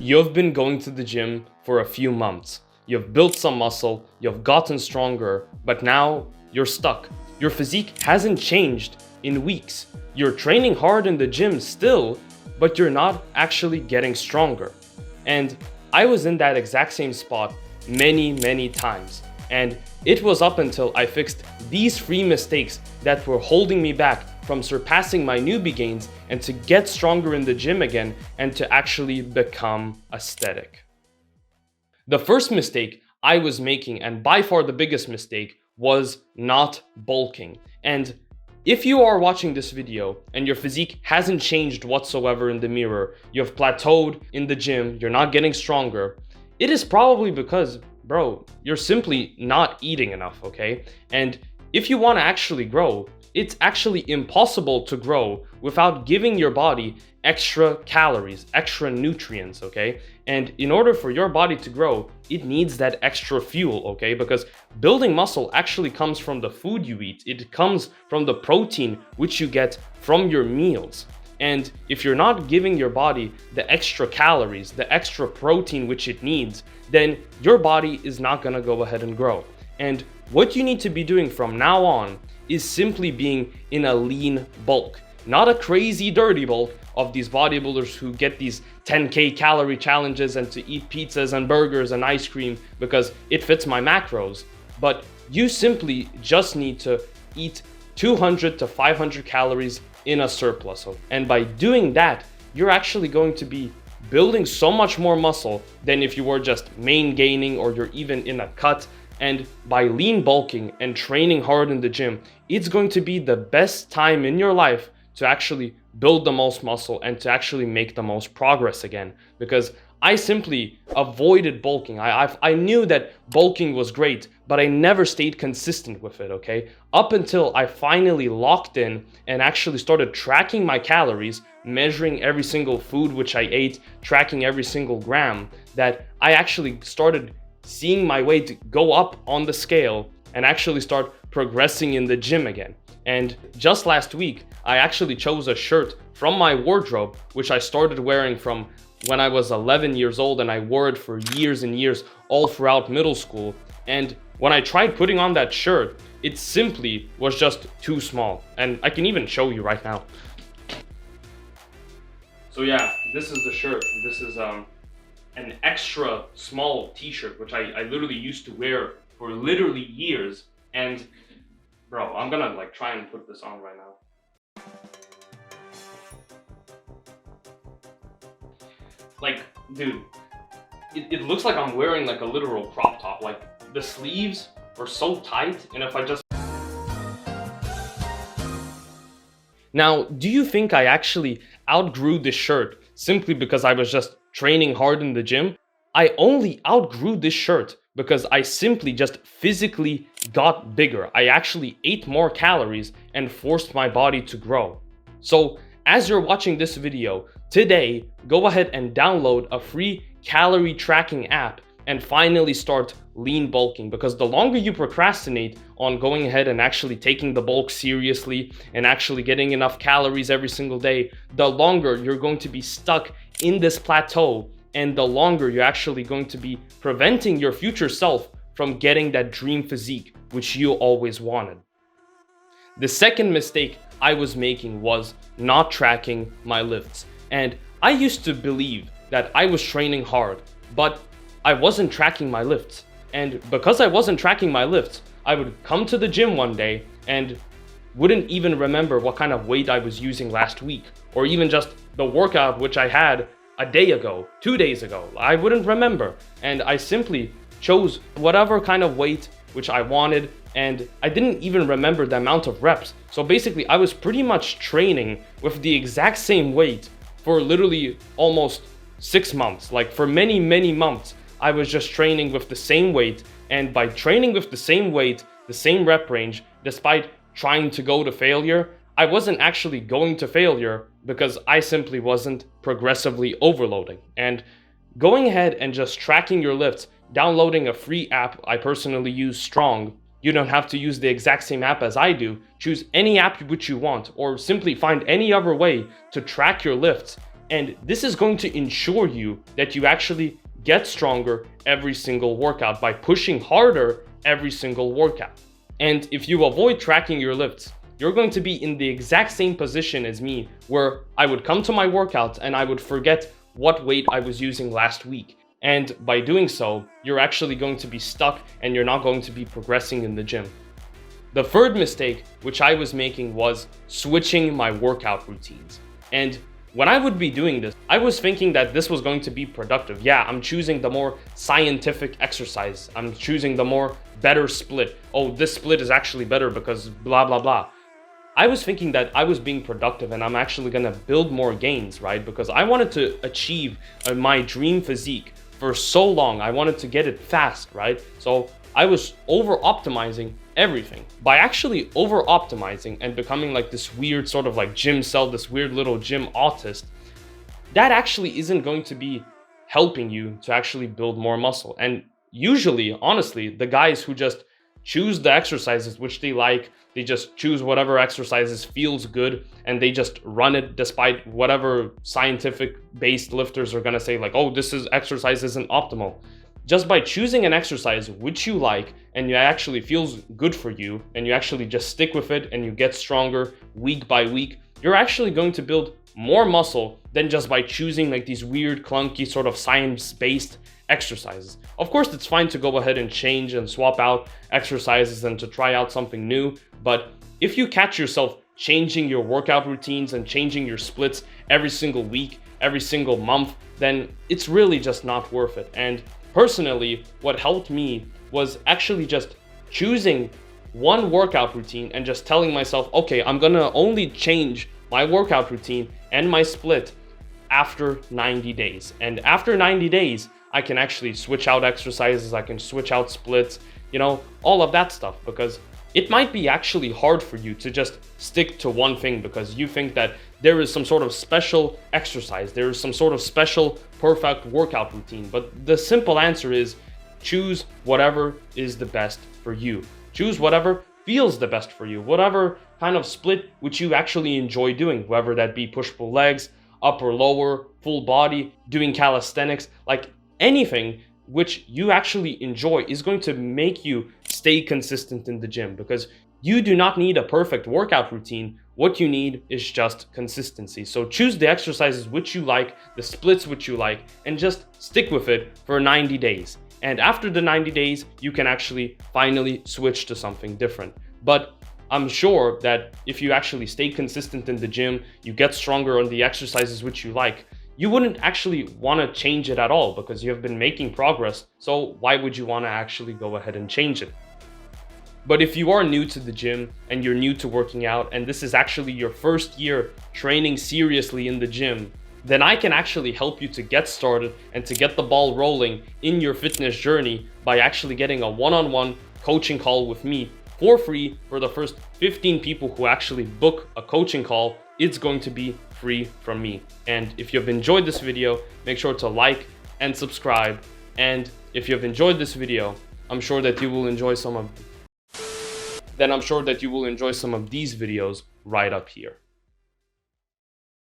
You've been going to the gym for a few months. You've built some muscle, you've gotten stronger, but now you're stuck. Your physique hasn't changed in weeks. You're training hard in the gym still, but you're not actually getting stronger. And I was in that exact same spot many times. And it was up until I fixed these 3 mistakes that were holding me back from surpassing my newbie gains and to get stronger in the gym again and to actually become aesthetic. The first mistake I was making, and by far the biggest mistake, was not bulking. And if you are watching this video and your physique hasn't changed whatsoever in the mirror, you've plateaued in the gym, you're not getting stronger, it is probably because, bro, you're simply not eating enough, okay? And if you want to actually grow, it's actually impossible to grow without giving your body extra calories, extra nutrients, okay? And in order for your body to grow, it needs that extra fuel, okay? Because building muscle actually comes from the food you eat. It comes from the protein which you get from your meals. And if you're not giving your body the extra calories, the extra protein which it needs, then your body is not gonna go ahead and grow. And what you need to be doing from now on is simply being in a lean bulk, not a crazy dirty bulk of these bodybuilders who get these 10K calorie challenges and to eat pizzas and burgers and ice cream because it fits my macros. But you simply just need to eat 200 to 500 calories in a surplus. And by doing that, you're actually going to be building so much more muscle than if you were just main gaining or you're even in a cut. And by lean bulking and training hard in the gym, it's going to be the best time in your life to actually build the most muscle and to actually make the most progress again. Because I simply avoided bulking. I knew that bulking was great, but I never stayed consistent with it, okay? Up until I finally locked in and actually started tracking my calories, measuring every single food which I ate, tracking every single gram, that I actually started seeing my weight go up on the scale and actually start progressing in the gym again. And just last week, I actually chose a shirt from my wardrobe, which I started wearing from when I was 11 years old, and I wore it for years and years, all throughout middle school. And when I tried putting on that shirt, it simply was just too small. And I can even show you right now. So yeah, this is the shirt. This is an extra small t-shirt, which I literally used to wear for literally years. And bro, I'm gonna like try and put this on right now. Like, dude, it looks like I'm wearing like a literal crop top. Like, the sleeves are so tight, and if I just... Now, do you think I actually outgrew this shirt simply because I was just training hard in the gym? I only outgrew this shirt because I simply just physically got bigger. I actually ate more calories and forced my body to grow. So as you're watching this video, today, go ahead and download a free calorie tracking app and finally start lean bulking, because the longer you procrastinate on going ahead and actually taking the bulk seriously and actually getting enough calories every single day, the longer you're going to be stuck in this plateau, and the longer you're actually going to be preventing your future self from getting that dream physique which you always wanted. The second mistake I was making was not tracking my lifts. And I used to believe that I was training hard, but I wasn't tracking my lifts. And because I wasn't tracking my lifts, I would come to the gym one day and wouldn't even remember what kind of weight I was using last week, or even just the workout which I had a day ago, 2 days ago. I wouldn't remember. And I simply chose whatever kind of weight which I wanted, and I didn't even remember the amount of reps. So basically, I was pretty much training with the exact same weight for literally almost 6 months. Like, for many months, I was just training with the same weight. And by training with the same weight, the same rep range, despite trying to go to failure, I wasn't actually going to failure because I simply wasn't progressively overloading. And going ahead and just tracking your lifts, downloading a free app, I personally use Strong. You don't have to use the exact same app as I do. Choose any app which you want, or simply find any other way to track your lifts. And this is going to ensure you that you actually get stronger every single workout by pushing harder every single workout. And if you avoid tracking your lifts, you're going to be in the exact same position as me, where I would come to my workouts and I would forget what weight I was using last week. And by doing so, you're actually going to be stuck and you're not going to be progressing in the gym. The third mistake which I was making was switching my workout routines. And when I would be doing this, I was thinking that this was going to be productive. Yeah, I'm choosing the more scientific exercise. I'm choosing the more better split. Oh, this split is actually better because blah, blah, blah. I was thinking that I was being productive and I'm actually gonna build more gains, right? Because I wanted to achieve my dream physique for so long. I wanted to get it fast, right? So I was over-optimizing everything. By actually over-optimizing and becoming like this weird sort of like gym cell, this weird little gym autist, that actually isn't going to be helping you to actually build more muscle. And usually, honestly, the guys who just choose the exercises which they like, they just choose whatever exercises feels good and they just run it despite whatever scientific based lifters are gonna say like, oh, exercise isn't optimal. Just by choosing an exercise which you like and it actually feels good for you and you actually just stick with it and you get stronger week by week, you're actually going to build more muscle than just by choosing like these weird, clunky, sort of science-based exercises. Of course, it's fine to go ahead and change and swap out exercises and to try out something new, but if you catch yourself changing your workout routines and changing your splits every single week, every single month, then it's really just not worth it. And personally, what helped me was actually just choosing one workout routine and just telling myself, okay, I'm gonna only change my workout routine and my split after 90 days. And after 90 days, I can actually switch out exercises, I can switch out splits, all of that stuff, because it might be actually hard for you to just stick to one thing because you think that there is some sort of special exercise, there is some sort of special perfect workout routine. But the simple answer is choose whatever is the best for you. Choose whatever feels the best for you, whatever kind of split which you actually enjoy doing, whether that be push-pull legs, upper, lower, full body, doing calisthenics, like anything which you actually enjoy is going to make you stay consistent in the gym, because you do not need a perfect workout routine. What you need is just consistency. So choose the exercises which you like, the splits which you like, and just stick with it for 90 days. And after the 90 days, you can actually finally switch to something different. But I'm sure that if you actually stay consistent in the gym, you get stronger on the exercises which you like, you wouldn't actually want to change it at all because you have been making progress. So why would you want to actually go ahead and change it? But if you are new to the gym and you're new to working out and this is actually your first year training seriously in the gym, then I can actually help you to get started and to get the ball rolling in your fitness journey by actually getting a one-on-one coaching call with me for free for the first 15 people who actually book a coaching call. It's going to be free from me. And if you've enjoyed this video, make sure to like and subscribe. And if you've enjoyed this video, I'm sure that you will enjoy some of these videos right up here.